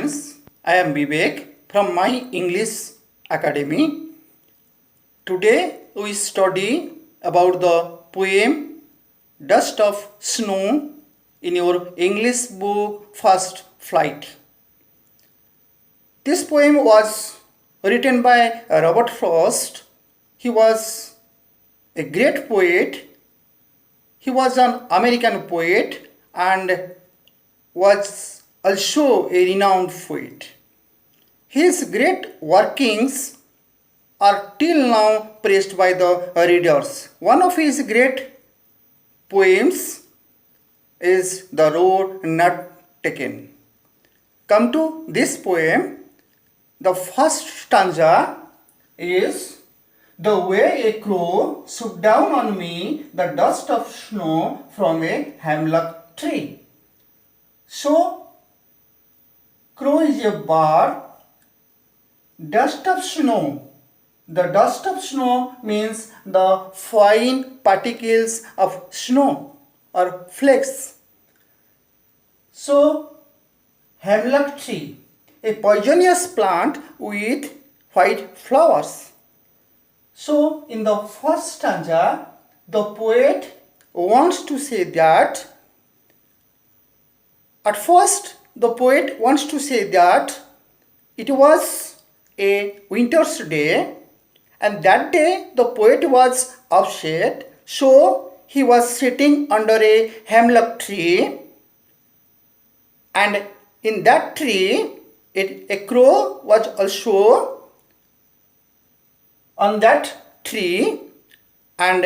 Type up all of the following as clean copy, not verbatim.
students, I am Bibek from my English Academy. Today we study about the poem Dust of Snow in your English book First Flight. This poem was written by Robert Frost. He was a great poet. He was an American poet and was also a renowned poet. His great workings are till now praised by the readers. One of his great poems is The Road Not Taken. Come to this poem. The first stanza is, the way a crow swooped down on me, the dust of snow from a hemlock tree. So, crow is a bird. Dust of snow. The dust of snow means the fine particles of snow or flakes. So, hemlock tree, a poisonous plant with white flowers. So, in the first stanza, the poet wants to say that, at first, the poet wants to say that it was a winter's day, and that day the poet was upset, so he was sitting under a hemlock tree, and in that tree, a crow was also on that tree, and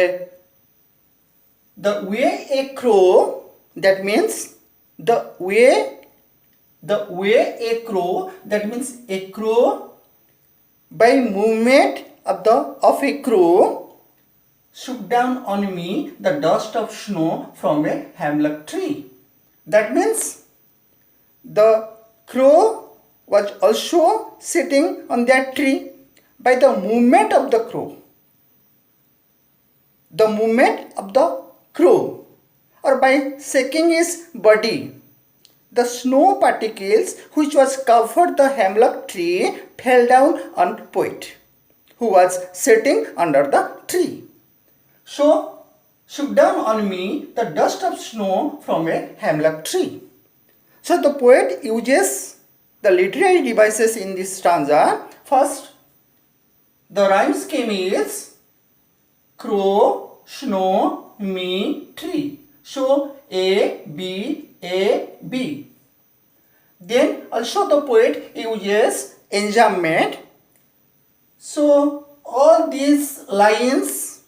the way a crow, that means the way a crow, that means a crow, by movement of a crow, swooped down on me the dust of snow from a hemlock tree. That means the crow was also sitting on that tree. By the movement of the crow, the movement of the crow, or by shaking his body, the snow particles which was covered the hemlock tree fell down on poet who was sitting under the tree. So, shook down on me the dust of snow from a hemlock tree. So, the poet uses the literary devices in this stanza. First, the rhyme scheme is crow, snow, me, tree. So, A, B, A, B. Then also the poet uses enjambment. So, all these lines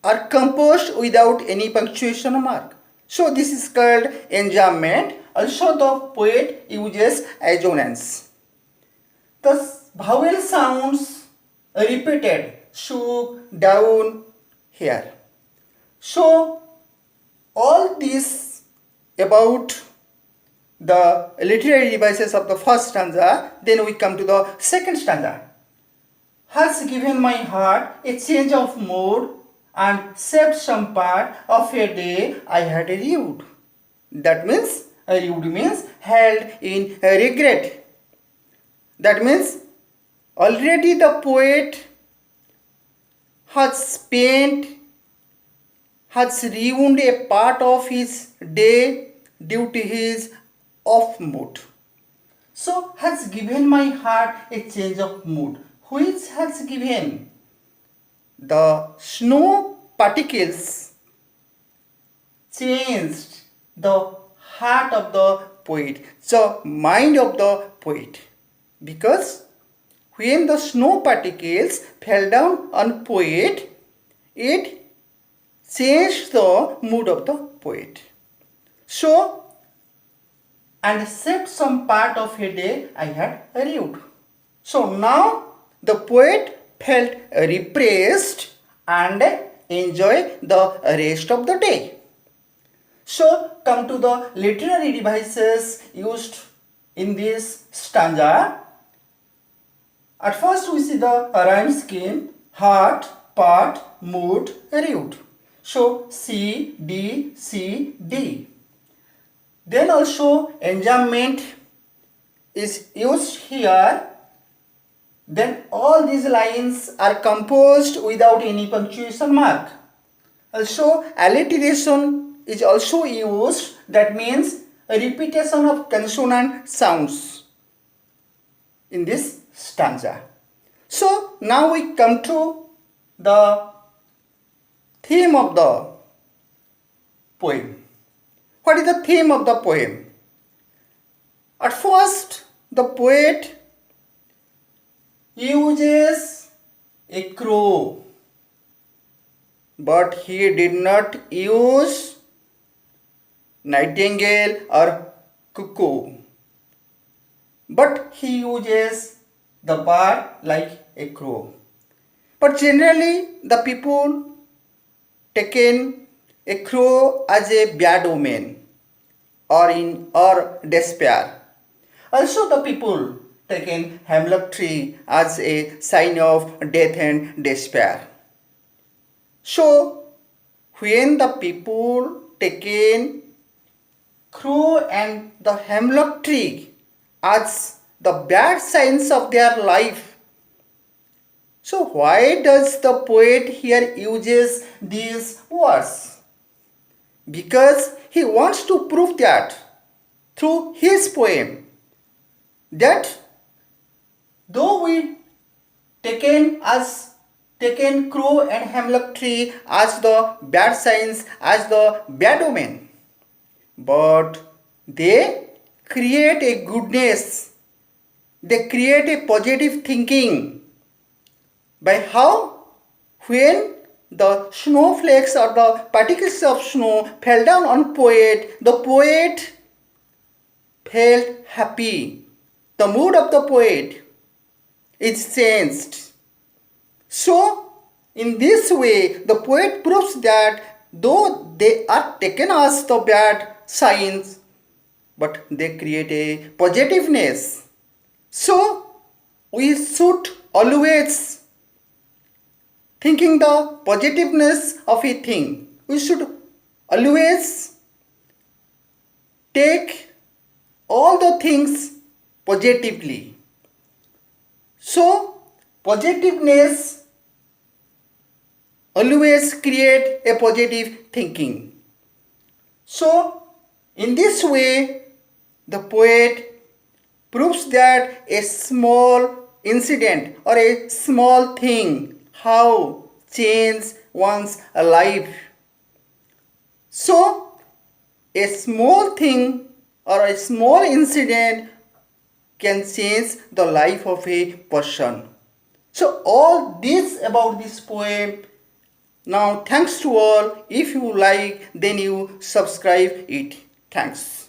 are composed without any punctuation mark. So, this is called enjambment. Also, the poet uses assonance. The vowel sounds repeated, shook, down, here. So, all this about the literary devices of the first stanza. Then we come to the second stanza. Has given my heart a change of mood and saved some part of a day I had rued. That means, rued means held in regret. That means already the poet has ruined a part of his day due to his off mood. So, has given my heart a change of mood. Which has given? The snow particles changed the heart of the poet, the mind of the poet. Because when the snow particles fell down on poet, it changed the mood of the poet. So, and saved some part of a day I had rued. So now the poet felt repressed and enjoy the rest of the day. So come to the literary devices used in this stanza. At first we see the rhyme scheme, heart, part, mood, rude. So C, D, C, D. Then also enjambment. is used here, then all these lines are composed without any punctuation mark. Also, alliteration is also used, that means a repetition of consonant sounds in this stanza. So, now we come to the theme of the poem. What is the theme of the poem? At first, the poet uses a crow, but he did not use nightingale or cuckoo, but he uses the bird like a crow. But generally, the people taken a crow as a bad omen or despair. Also, the people taken hemlock tree as a sign of death and despair. So, when the people taken crow and the hemlock tree as the bad signs of their life, so why does the poet here uses these words? Because he wants to prove that through his poem, that though we taken crow and hemlock tree as the bad signs, as the bad omen, but they create a goodness, they create a positive thinking. By how? When the snowflakes or the particles of snow fell down on poet, the poet felt happy. The mood of the poet is changed. So, in this way, the poet proves that though they are taken as the bad signs, but they create a positiveness. So, we should always thinking the positiveness of a thing. We should always take all the things positively. So, positiveness always create a positive thinking. So, in this way, the poet proves that a small incident or a small thing how change one's life. So, a small thing or a small incident can change the life of a person. So, all this about this poem. Now, thanks to all. If you like, then you subscribe it. Thanks.